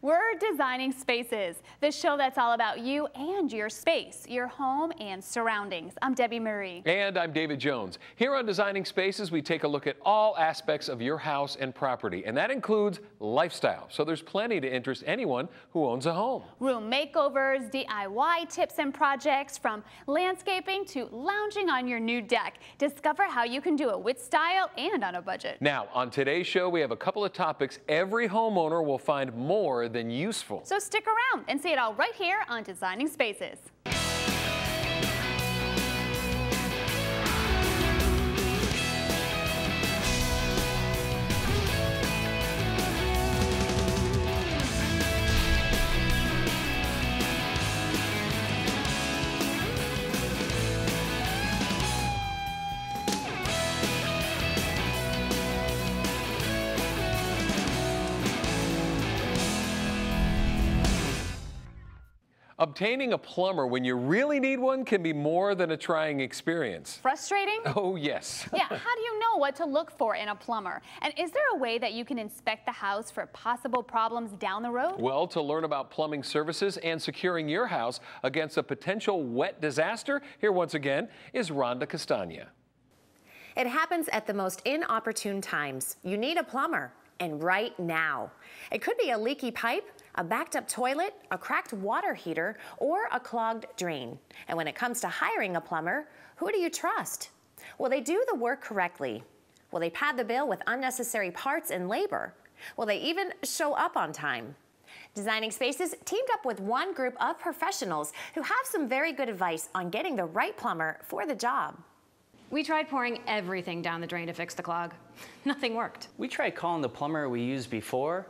We're Designing Spaces, the show that's all about you and your space, your home and surroundings. I'm Debbie Murray. And I'm David Jones. Here on Designing Spaces, we take a look at all aspects of your house and property, and that includes lifestyle. So there's plenty to interest anyone who owns a home. Room makeovers, DIY tips and projects, from landscaping to lounging on your new deck. Discover how you can do it with style and on a budget. Now, on today's show, we have a couple of topics every homeowner will find more than useful. So stick around and see it all right here on Designing Spaces. Obtaining a plumber when you really need one can be more than a trying experience. Frustrating? Oh, yes. Yeah, how do you know what to look for in a plumber? And is there a way that you can inspect the house for possible problems down the road? Well, to learn about plumbing services and securing your house against a potential wet disaster, here once again is Rhonda Castagna. It happens at the most inopportune times. You need a plumber, and right now. It could be a leaky pipe, a backed up toilet, a cracked water heater, or a clogged drain. And when it comes to hiring a plumber, who do you trust? Will they do the work correctly? Will they pad the bill with unnecessary parts and labor? Will they even show up on time? Designing Spaces teamed up with one group of professionals who have some very good advice on getting the right plumber for the job. We tried pouring everything down the drain to fix the clog. Nothing worked. We tried calling the plumber we used before,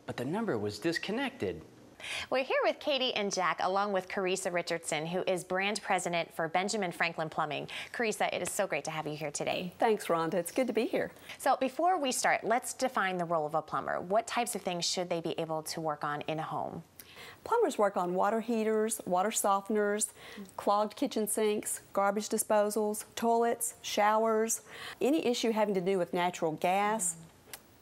but the number was disconnected. We're here with Katie and Jack, along with Carissa Richardson, who is brand president for Benjamin Franklin Plumbing. Carissa, it is so great to have you here today. Thanks, Rhonda. It's good to be here. So before we start, let's define the role of a plumber. What types of things should they be able to work on in a home? Plumbers work on water heaters, water softeners, clogged kitchen sinks, garbage disposals, toilets, showers, any issue having to do with natural gas.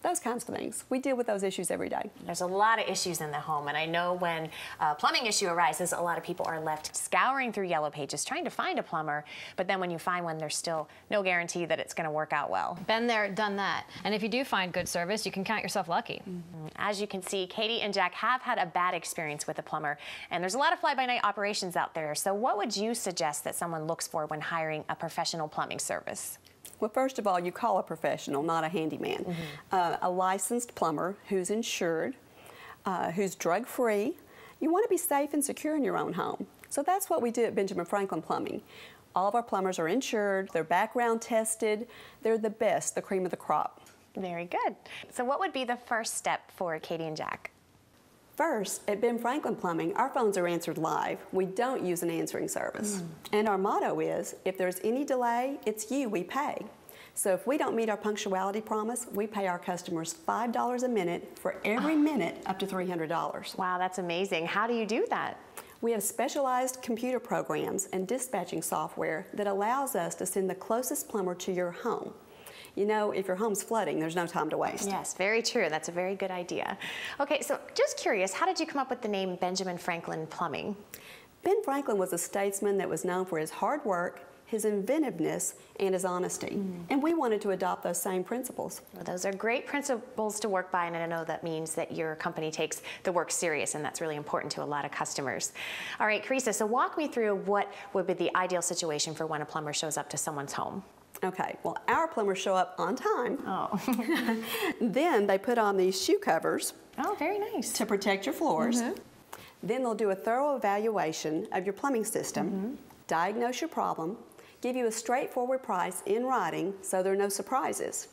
Those kinds of things. We deal with those issues every day. There's a lot of issues in the home, and I know when a plumbing issue arises, a lot of people are left scouring through Yellow Pages trying to find a plumber, but then when you find one, there's still no guarantee that it's going to work out well. Been there, done that. And if you do find good service, you can count yourself lucky. As you can see, Katie and Jack have had a bad experience with a plumber, and there's a lot of fly-by-night operations out there. So what would you suggest that someone looks for when hiring a professional plumbing service? Well, first of all, you call a professional, not a handyman. A licensed plumber who's insured, who's drug-free. You want to be safe and secure in your own home. So that's what we do at Benjamin Franklin Plumbing. All of our plumbers are insured, they're background tested, they're the best, the cream of the crop. Very good. So what would be the first step for Katie and Jack? First, at Ben Franklin Plumbing, our phones are answered live. We don't use an answering service. And our motto is, if there's any delay, it's you we pay. So if we don't meet our punctuality promise, we pay our customers $5 a minute for every minute up to $300. Wow, that's amazing. How do you do that? We have specialized computer programs and dispatching software that allows us to send the closest plumber to your home. You know, if your home's flooding, there's no time to waste. Yes, very true. That's a very good idea. Okay, so just curious, how did you come up with the name Benjamin Franklin Plumbing? Ben Franklin was a statesman that was known for his hard work, his inventiveness, and his honesty. And we wanted to adopt those same principles. Well, those are great principles to work by, and I know that means that your company takes the work serious, and that's really important to a lot of customers. All right, Carissa, so walk me through what would be the ideal situation for when a plumber shows up to someone's home. Okay, well, our plumbers show up on time. Oh. Then they put on these shoe covers. Oh, very nice. To protect your floors. Then they'll do a thorough evaluation of your plumbing system, diagnose your problem, give you a straightforward price in writing so there are no surprises.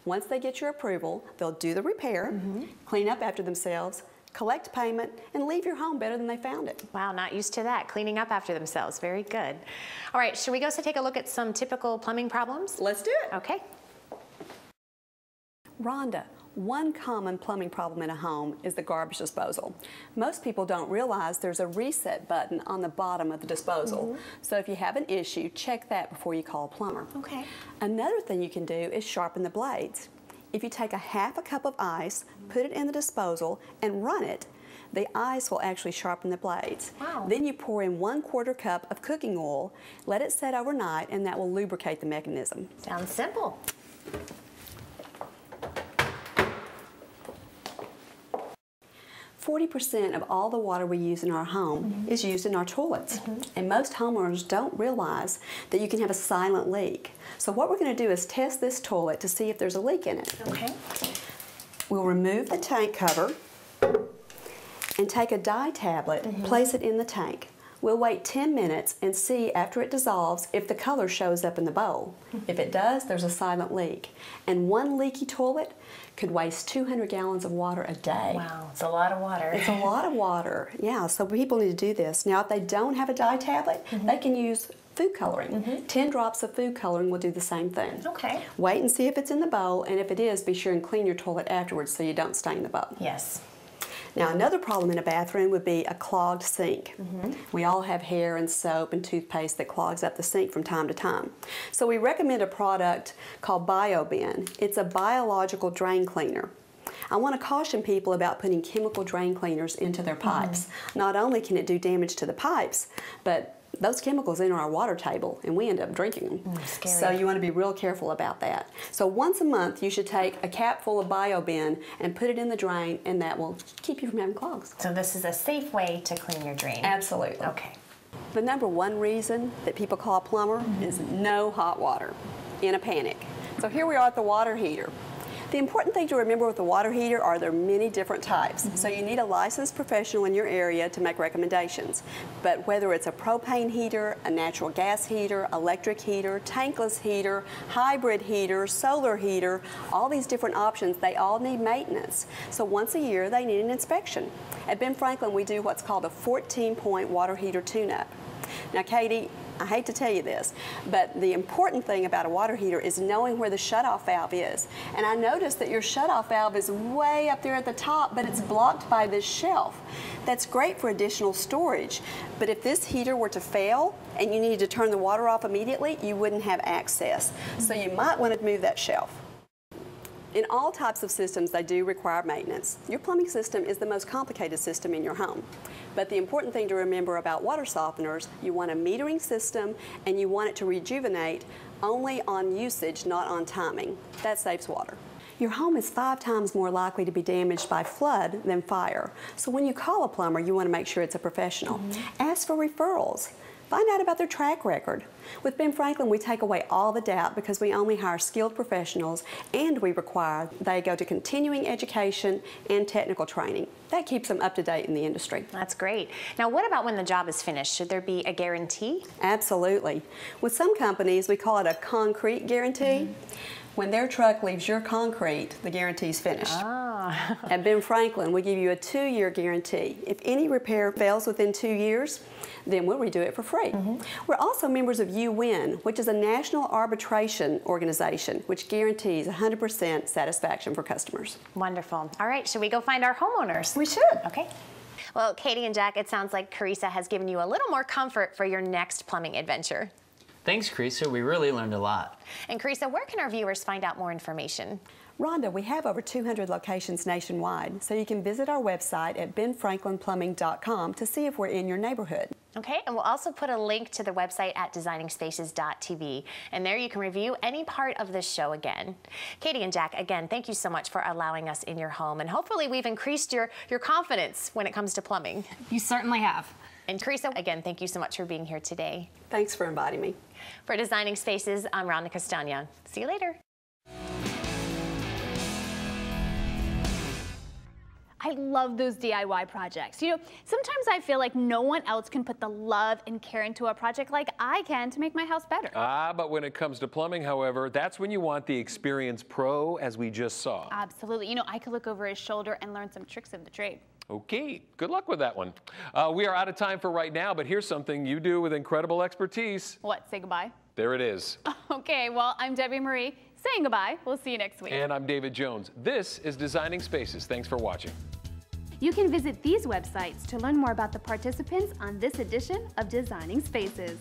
Once they get your approval, they'll do the repair, clean up after themselves, collect payment, and leave your home better than they found it. Wow, not used to that. Cleaning up after themselves. Very good. All right, should we go take a look at some typical plumbing problems? Let's do it. Okay. Rhonda, one common plumbing problem in a home is the garbage disposal. Most people don't realize there's a reset button on the bottom of the disposal. So if you have an issue, check that before you call a plumber. Okay. Another thing you can do is sharpen the blades. If you take a half a cup of ice, put it in the disposal, and run it, the ice will actually sharpen the blades. Wow. Then you pour in 1/4 cup of cooking oil, let it set overnight, and that will lubricate the mechanism. Sounds simple. %40 of all the water we use in our home is used in our toilets. And most homeowners don't realize that you can have a silent leak. So what we're going to do is test this toilet to see if there's a leak in it. Okay. We'll remove the tank cover and take a dye tablet, place it in the tank. We'll wait 10 minutes and see after it dissolves if the color shows up in the bowl. If it does, there's a silent leak. And one leaky toilet could waste 200 gallons of water a day. Wow, it's a lot of water. It's a lot of water, yeah, so people need to do this. Now, if they don't have a dye tablet, they can use food coloring. 10 drops of food coloring will do the same thing. Okay. Wait and see if it's in the bowl, and if it is, be sure and clean your toilet afterwards so you don't stain the bowl. Yes. Now, another problem in a bathroom would be a clogged sink. We all have hair and soap and toothpaste that clogs up the sink from time to time. So we recommend a product called BioBin. It's a biological drain cleaner. I want to caution people about putting chemical drain cleaners into their pipes. Not only can it do damage to the pipes, but those chemicals enter our water table and we end up drinking them. Scary. So you want to be real careful about that. So once a month you should take a cap full of BioBin and put it in the drain, and that will keep you from having clogs. So this is a safe way to clean your drain. Absolutely. Okay. The number one reason that people call a plumber is no hot water in a panic. So here we are at the water heater. The important thing to remember with the water heater are there are many different types. So you need a licensed professional in your area to make recommendations. But whether it's a propane heater, a natural gas heater, electric heater, tankless heater, hybrid heater, solar heater, all these different options, they all need maintenance. So once a year they need an inspection. At Ben Franklin we do what's called a 14-point water heater tune-up. Now Katie, I hate to tell you this, but the important thing about a water heater is knowing where the shutoff valve is. And I noticed that your shutoff valve is way up there at the top, but it's blocked by this shelf. That's great for additional storage, but if this heater were to fail and you needed to turn the water off immediately, you wouldn't have access. So you might want to move that shelf. In all types of systems, they do require maintenance. Your plumbing system is the most complicated system in your home. But the important thing to remember about water softeners, you want a metering system and you want it to rejuvenate only on usage, not on timing. That saves water. Your home is 5 times more likely to be damaged by flood than fire. So when you call a plumber, you want to make sure it's a professional. Ask for referrals. Find out about their track record. With Ben Franklin, we take away all the doubt because we only hire skilled professionals and we require they go to continuing education and technical training. That keeps them up to date in the industry. That's great. Now, what about when the job is finished? Should there be a guarantee? Absolutely. With some companies, we call it a concrete guarantee. When their truck leaves your concrete, the guarantee's finished. At Ben Franklin, we give you a 2-year guarantee. If any repair fails within 2 years, then we'll redo it for free. We're also members of UN, which is a national arbitration organization, which guarantees 100% satisfaction for customers. Wonderful. All right, should we go find our homeowners? We should. Okay. Well, Katie and Jack, it sounds like Carissa has given you a little more comfort for your next plumbing adventure. Thanks, Carissa. We really learned a lot. And Carissa, where can our viewers find out more information? Rhonda, we have over 200 locations nationwide, so you can visit our website at benfranklinplumbing.com to see if we're in your neighborhood. Okay, and we'll also put a link to the website at designingspaces.tv, and there you can review any part of this show again. Katie and Jack, again, thank you so much for allowing us in your home, and hopefully we've increased your confidence when it comes to plumbing. You certainly have. And Carissa, again, thank you so much for being here today. Thanks for inviting me. For Designing Spaces, I'm Rhonda Castagna. See you later. I love those DIY projects. You know, sometimes I feel like no one else can put the love and care into a project like I can to make my house better. But when it comes to plumbing, however, that's when you want the experienced pro, as we just saw. Absolutely. You know, I could look over his shoulder and learn some tricks of the trade. Okay, good luck with that one. We are out of time for right now, but here's something you do with incredible expertise. What, say goodbye? There it is. Okay, well, I'm Debbie Marie saying goodbye. We'll see you next week. And I'm David Jones. This is Designing Spaces. Thanks for watching. You can visit these websites to learn more about the participants on this edition of Designing Spaces.